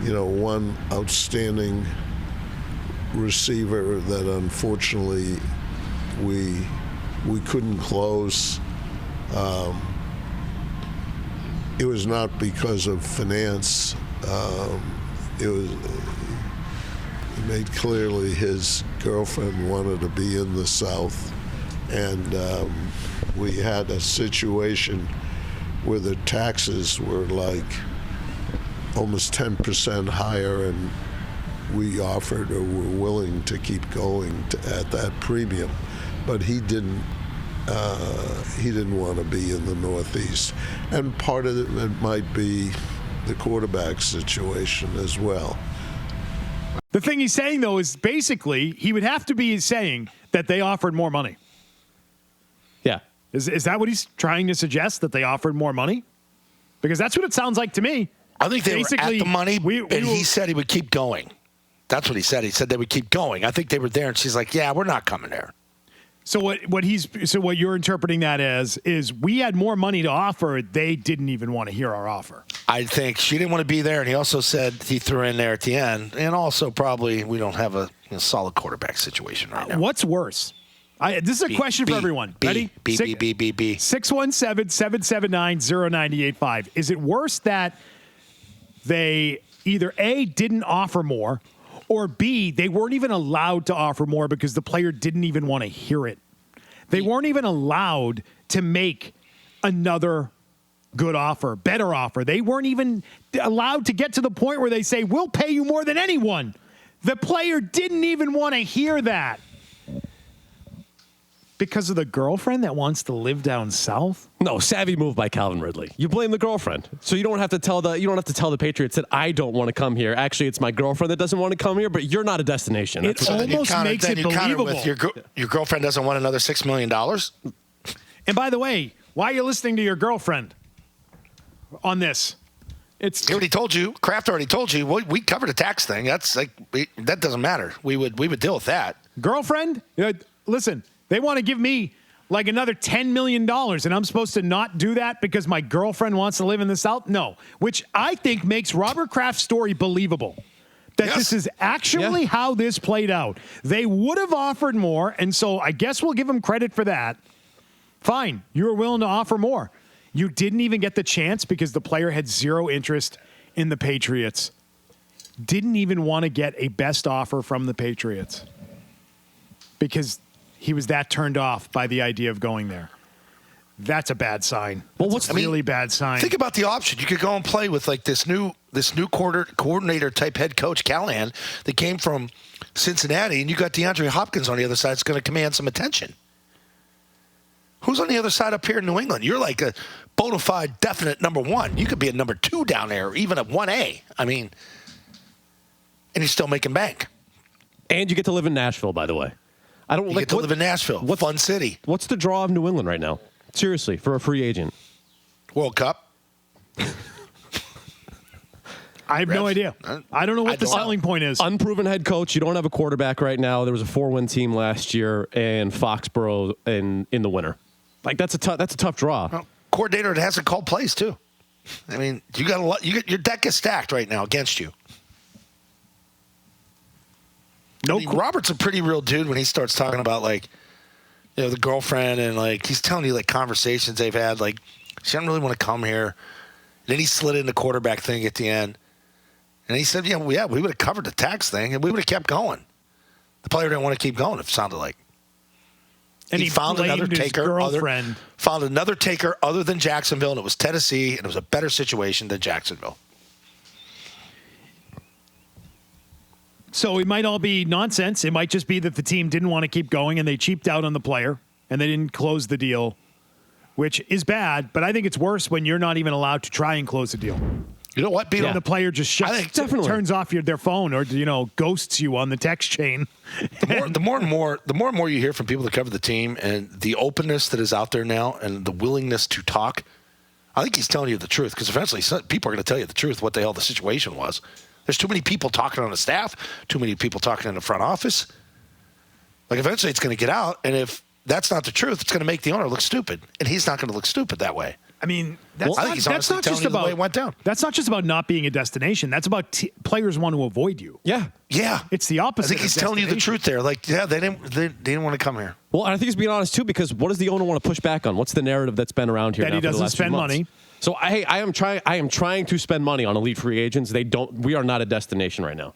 one outstanding receiver that unfortunately we couldn't close. It was not because of finance. It was made clearly his girlfriend wanted to be in the South, and we had a situation where the taxes were like almost 10% higher, and we offered or were willing to keep going at that premium, but he didn't want to be in the Northeast, and part of it might be the quarterback situation as well. The thing he's saying, though, is basically he would have to be saying that they offered more money. Yeah. Is that what he's trying to suggest, that they offered more money? Because that's what it sounds like to me. I think they were at the money, and he said he would keep going. That's what he said. He said they would keep going. I think they were there, and she's like, yeah, we're not coming there. So what you're interpreting that as is we had more money to offer. They didn't even want to hear our offer. I think she didn't want to be there, and he also said he threw in there at the end, and also probably we don't have a solid quarterback situation right now. What's worse? This is a question for everyone. Ready? 617-779-0985. Is it worse that they either A, didn't offer more, or B, they weren't even allowed to offer more because the player didn't even want to hear it? They weren't even allowed to make another good offer, better offer. They weren't even allowed to get to the point where they say, we'll pay you more than anyone. The player didn't even want to hear that. Because of the girlfriend that wants to live down south? No, savvy move by Calvin Ridley. You blame the girlfriend, so you don't have to tell the Patriots that I don't want to come here. Actually, it's my girlfriend that doesn't want to come here, but you're not a destination. It almost makes it believable. With your girlfriend doesn't want another $6 million. And by the way, why are you listening to your girlfriend on this? He already told you. Kraft already told you. We covered a tax thing. That's that doesn't matter. We would deal with that. Girlfriend, listen. They want to give me like another $10 million, and I'm supposed to not do that because my girlfriend wants to live in the South? No, which I think makes Robert Kraft's story believable. That this is actually how this played out. They would have offered more, and so I guess we'll give them credit for that. Fine, you were willing to offer more. You didn't even get the chance because the player had zero interest in the Patriots. Didn't even want to get a best offer from the Patriots because he was that turned off by the idea of going there. That's a bad sign. Well, what's a really bad sign? Think about the option. You could go and play with like this new coordinator type head coach Callahan that came from Cincinnati, and you got DeAndre Hopkins on the other side. It's going to command some attention. Who's on the other side up here in New England? You're like a bona fide, definite number one. You could be a number 2 down there, or even a 1A. I mean, and you're still making bank. And you get to live in Nashville, by the way. You get to live in Nashville. Fun city. What's the draw of New England right now? Seriously, for a free agent. World Cup. I have no idea. I don't know what the selling point is. Unproven head coach. You don't have a quarterback right now. There was a 4-win team last year, and Foxborough in the winter. Like that's a tough draw. Well, coordinator that hasn't called plays too. I mean, you got a lot. Your deck is stacked right now against you. Robert's a pretty real dude when he starts talking about the girlfriend and he's telling you conversations they've had. Like she doesn't really want to come here. And then he slid in the quarterback thing at the end, and he said, we would have covered the tax thing and we would have kept going. The player didn't want to keep going. It sounded like. And he found another taker. Found another taker other than Jacksonville, and it was Tennessee, and it was a better situation than Jacksonville. So it might all be nonsense. It might just be that the team didn't want to keep going and they cheaped out on the player and they didn't close the deal, which is bad. But I think it's worse when you're not even allowed to try and close the deal. You know what, Beto? The player just turns off their phone or ghosts you on the text chain. The more and more you hear from people that cover the team and the openness that is out there now and the willingness to talk, I think he's telling you the truth because eventually people are going to tell you the truth, what the hell the situation was. There's too many people talking on the staff, too many people talking in the front office. Eventually it's going to get out, and if that's not the truth, it's going to make the owner look stupid, and he's not going to look stupid that way. I mean, that's I think he's honestly telling you the way it went down. That's not just about not being a destination. That's about players want to avoid you. Yeah. Yeah. It's the opposite. I think he's telling you the truth there. Like, yeah, they didn't want to come here. Well, and I think he's being honest too, because what does the owner want to push back on? What's the narrative that's been around here That now he for the doesn't last few spend months? money. So I am trying to spend money on elite free agents. We are not a destination right now.